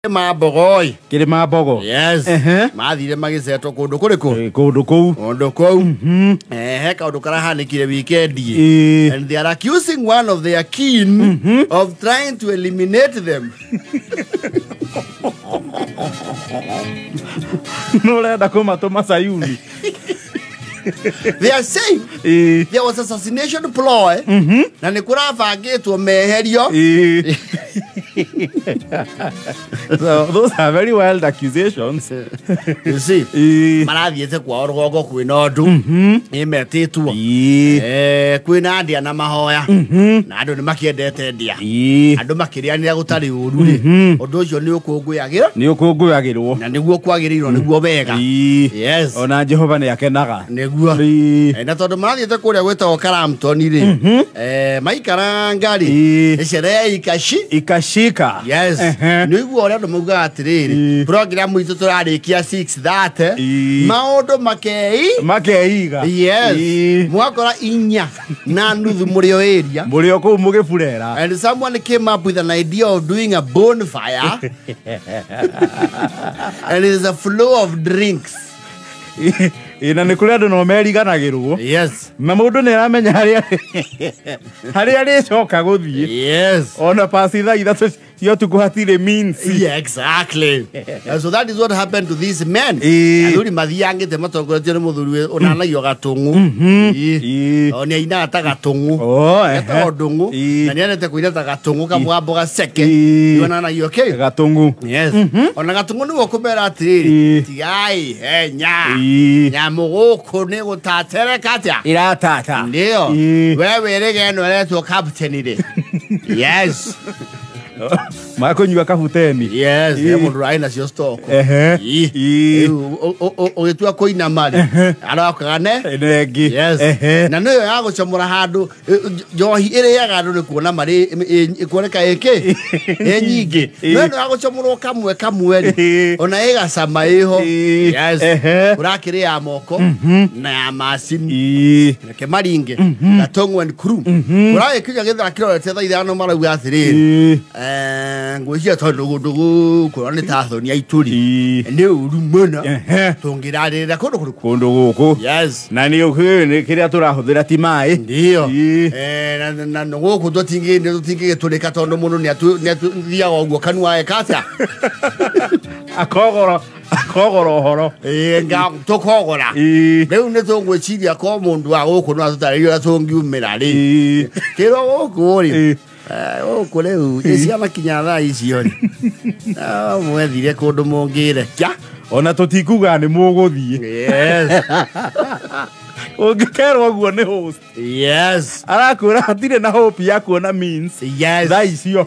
Mabogoi. Kilima Bogo. Yes. Mathire magiceto kundu kuriku. Kundu kou. Kundu kou. Kaundu karahanikire weekend. And they are accusing one of their kin of trying to eliminate them. No renda kumatuma Sayuni. They are saying there was assassination ploy. Na nikura fagitwo meherio. So those are very wild accusations. You see, marathiete kwa rugongo kwina ndu imetitwo kwina ndia na mahoya na andu ni makiendete ndia andu makirianira gutari uru ri undu ucio ni ukunguyagirwo na niguo kwagirirwo niguo wega. Yes, ona Jehova ni akenaga niguo na tondu marathiete kuria gwetagwo Karamtoni ri maikara ngari icere ikashika. Yes. Niguo ore andu muga atiriri program itu turarikia 6:30 maundu makeiga. Yes, mwakora inya na nuthu murio area murio ku mugifurera, and someone came up with an idea of doing a bonfire and there's a flow of drinks. Ina ni kuri andu no meriganagirwo. Yes, na mundu ni aramenya haria ri coka guthie. Yes, ona pasi tha ithatũ cio tukuhatire means. Yeah, exactly. And so that is what happened to these men. Anduri mathiangite matongoretio ni muthuri onanagio gatungu. Oni aina ta gatungu. Eta odungu. Na ni anete kuira ta gatungu kamwambo gaceke. Onanagio ke gatungu. Yes. Ona gatungu ni gokumera atiriri. Tigai nya muguku ni gutatere katia. Iratata. Ndio. Wewe rege no retwo captain ri. Yes. Makunywa kabuteni. Yes, mundu aina cio stock. Ogetua koina mali. Arakagane. Nengi. Yes. Na niyo ya gucomora handu njohi ire yaga andu ni kuona mari ikoneka eke. Nyingi. No ya gucomorwo kamwe ri. Ona ega sama iho. Yes. Urakiri ya moko na ya macini. Ke maringe. Gatongo and crew. Uraye kinya githakiro tetha ithano marauga atiriri. Ngwĩcia tondu gundu ko ni tathoni aituri ni uru mona tungirarira kundu guku. Yes, na ni ukini kiria turahuthira ti mai. Ndio na guku tutingi turika tondu mundu ni athiaga uguo kanua ekata akogoro horo nga tukogora riu ni tungwiciria ko mundu wa guku no atutaririo tungiumira ri kiro guku ri kule isiana kinyatha icio ri mwethire kundu mungire ona tutikuga ni muguthie. Yes. Ungikerwo guo ni host. Yes, arakura hatire na hope ya kuona means. Yes, tha icio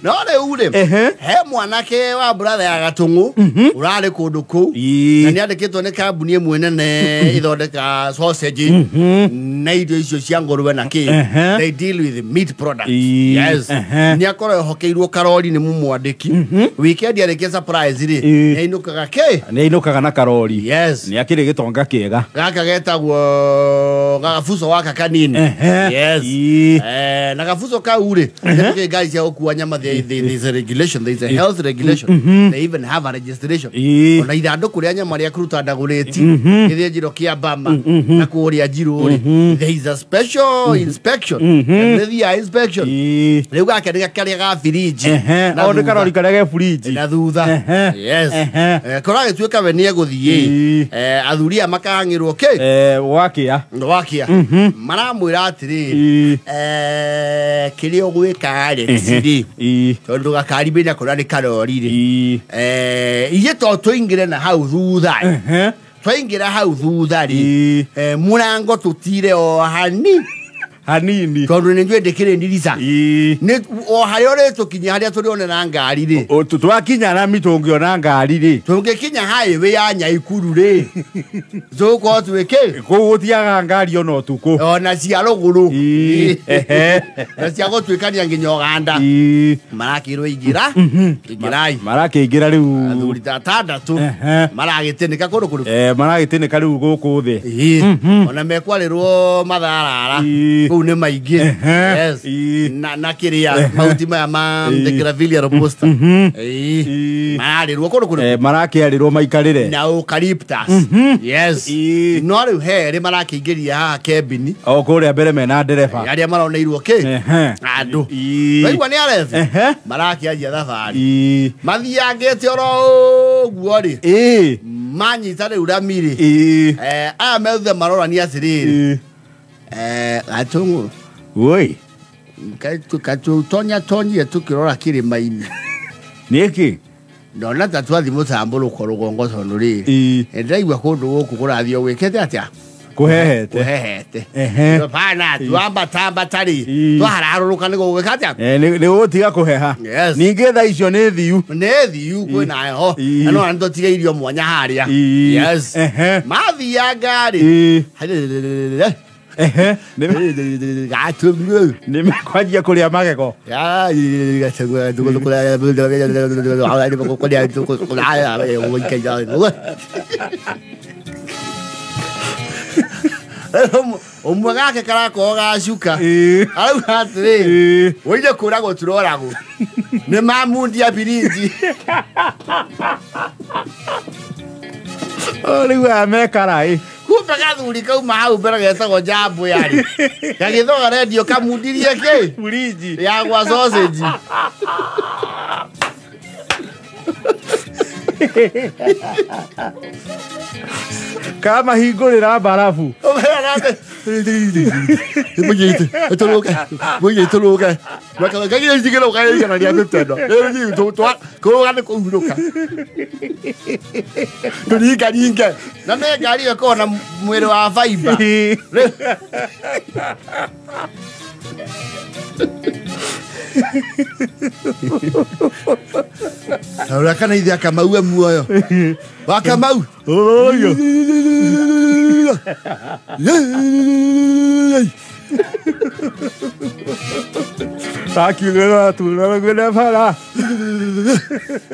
no le ure he mwanake wa brother ya gatungu urare kundu ku na ni andikitwo ni kambuni imwe nene ithondeka sausage na indo icio cia ngorwe na ki they deal with meat products. Yes, ni akoro hokeirwo karori ni mumwandiki weekend arikia surprise ri ni inukaga ke ni inukaga na karori. Yes, ni akire gitonga kiega gaka getagwo gafuso waka kanini. Yes, na gafuso ka ure ndio guys ya okuwa nyama. There's a regulation, there's a health regulation. They even have a registration. Ona ithandu kuria nyama ria kuruta ndagureti ithie njiro kia bama na kuria njiro ri there is a special inspection and the inspection riu gake ni karia ga fridge na onde karori karia ga fridge na thutha. Yes, kora gituika we ni eguthie athuria makahangirwo ke wakia maramwira atiri kirio gwika ri tondu gakaribina kora ni karori ri iye to tuingire na hau thutha twaingira hau thutha ri murango tutire o hanini tondu ni njwe ndikire ndirica ni o haria ore tukinya haria turionera ngari ri twakinya na mitungiona ngari ri tungikinya highway ya Nyaikuru ri zuko twike kugutiaga ngari ono tuku ona cia ruguru na cia gutwikania nginya Uganda marakirwo ingirai marakiingira riu athuri tatandatu maragitinika kundu kuru maragitinika riu guku thi ona mekwarirwo matharara kuu nĩ maingĩ. Yes. Na kĩrĩa mahuti maya ma Grevillea robusta. Mararĩrwo kũndũ marakĩarĩrwo maikarĩre na eucalyptus. Yes. No rĩu herĩ marakĩingĩria haha kebini o kũrĩa mbere mena ndereba arĩa maroneirwo kĩ andũ waigua nĩ arethi marakĩanjia thabarĩ mathiangĩte oro ũguo rĩ manyita rĩu rami rĩ aya methutha marorania atĩrĩrĩ gatũng'ũ woi katũtonyatonyire tũkĩrora kĩrĩma-inĩ nĩkĩ ndona ta twathi mũtambũrũko rũgongo tondũ rĩrĩ ndĩraigua kũndũ gũkũ kũrathiĩ gwĩkĩte atĩa kuhehete pana twambatambata rĩ twahararũrũka nĩ gũgwĩka atĩa nĩ gũtiga kũheha ningĩ tha icio nĩ thiu kwĩna heho na no nĩ tũtigĩirio mwanya harĩa mathianga rĩ nĩ mekwanjia kũrĩa magego ũmwe gake karakorwo gacuka arauga atĩrĩ ũire kũragwo turoragwo nĩ mamundia birinji rĩu aya mekara kumbe gathuri kauma hau mbere getagwo Njambũ yarĩ gagĩthoga redio kamundirie kĩ birinji ya gwa sausage kama hingũrĩra mbarabu mũnyitũrũke gagĩtigĩrũkaigana rĩa mĩtendo kũrũga nĩ kũhurũka tũringaringe na nĩ ngari ĩyo ĩkorwo na mwĩrĩ wa fiber Ahora kana idea Kamau muoyo. Wa Kamau. Oyo. Takilera tu na gwena fara.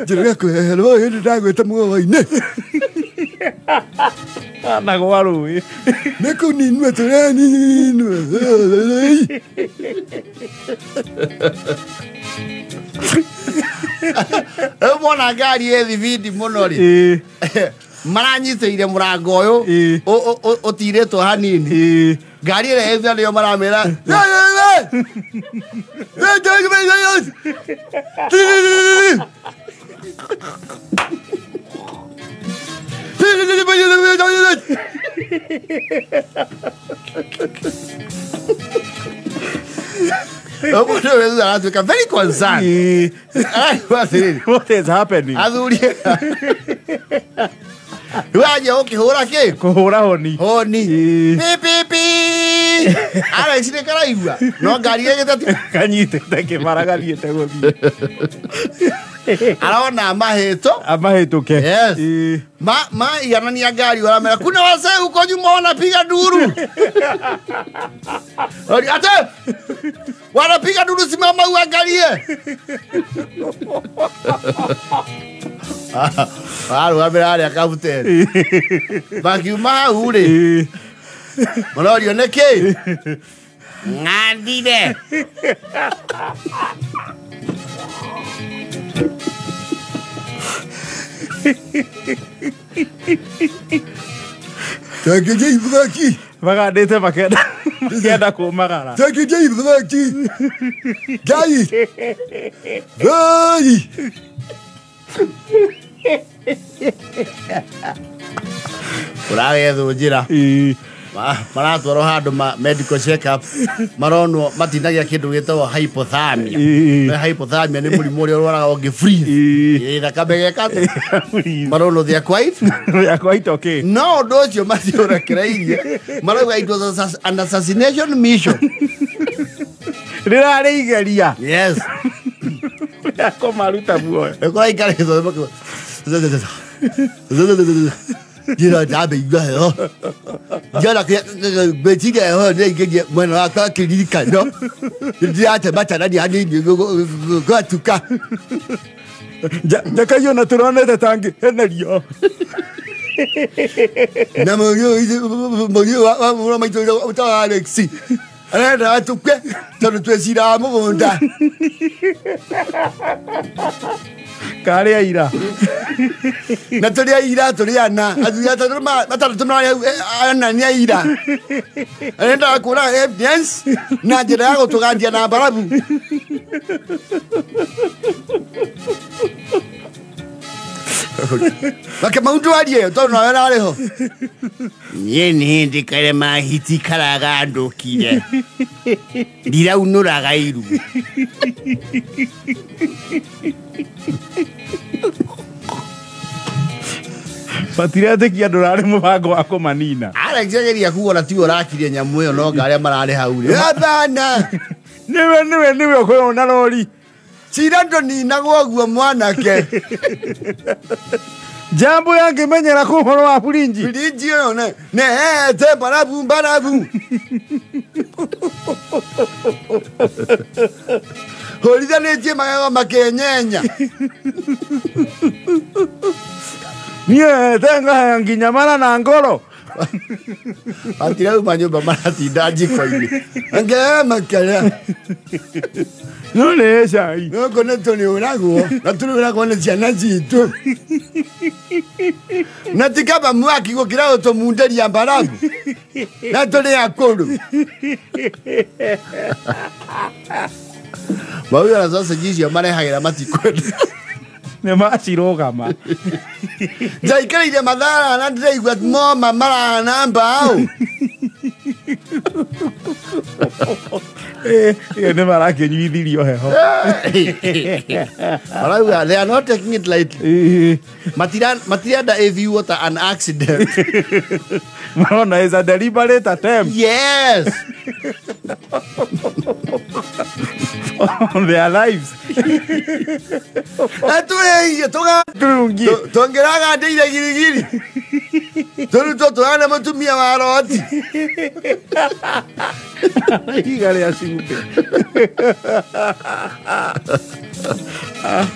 Jira ko hello hindi dagweta muoyo-inĩ. Na gwaru. Nĩkũ ninwe tũrani. Mwana ngari ethi vidi mũno rĩ maranyitĩire mũrango ũyũ ũtirĩtwo hanini ngari ĩrĩa ĩthiĩ nĩyo maramĩra very concerned. What is happening? Waje ukihura ki? Kuhura honi. Honi. Pi pi pi. Ara isine karaigua. No ngari ĩgĩtatu. Kanyitĩte kĩmara gathiĩte gũthiĩ. Arona amahĩtũke. Yes. Ma iganania ngari waramera kuna wasee huko nyuma wanapiga duru. Ate! Wanapiga duru simama uangalie. Wamera arĩa kabuteri. Bakiuma ure. Mũrorio nĩkĩ? Ng'andire. Takijai baki. Magandĩte makenda kũmagara. Takijai baki. Gai. Gai. Ũragethwo njĩra. Maratwarwo handũ medical check up maronwo matinagia kĩndũ gĩtagwo hypothermia. Hypothermia nĩ mũrimũ ũrĩa ũrwaraga ũngĩ-freeze. Thakame gekate. Maronwo they are quite okay. No ũndũ ũcio matiũrekereirie. Marauga it was an assassination mission. Rĩrarĩ igeria. Yes. Kũmaruta muoyo. Ĩkũraikarĩtwo. Jira jabe igwa jara ke betiga ho ne geje mwena wa ka kirika no jira te batara ni ani go tuka jakayo na turone tangi henerio na mo yo wa mai to ta Alexi arenda atukwe tondu tweciraga mugunda Kare ira. na turi ira turi ana athuya tatu matatu ana ni ira arenda akura evidence na njira ya gutugandia na mbarabu Maka maundu arie tondu nawe nariho nie ni ndikare mahiti karaga andukire ndiraunuraga iru Patirate kia ndurare mubango wa kumanina. Alex ageria kuona ti urakirie nyamu iyo no ngare marare hau ri athana niwe kwona lori cira ndonina gwoguo mwanake jambo yangemenyera kuhoro wa burinji yo ne te barabu Holida netie magago makenyenya nie tenga nginya mara na ngoro atira umanyumba maratinda njiko-ini angea makara no le cai no koneto ni uragwo na turi uragwo ni ciana citu na tikaba mwaki gukira utomunderia mbarabu na turi akuru Mauyo na sasa jicio marehagira matikwenda ne macirogama Jaikare madara na ndiraigua moma mara namba au ne marakenyuithirio heho Mara they are not taking it lightly Matiranda if you water an accident Marona is a deliberate attempt Yes on their lives Atuye toga Turungi tongeraga ndire girigiri Tolu toto ana mutumia wa roti Igale asigupe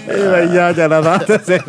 Era ya na data se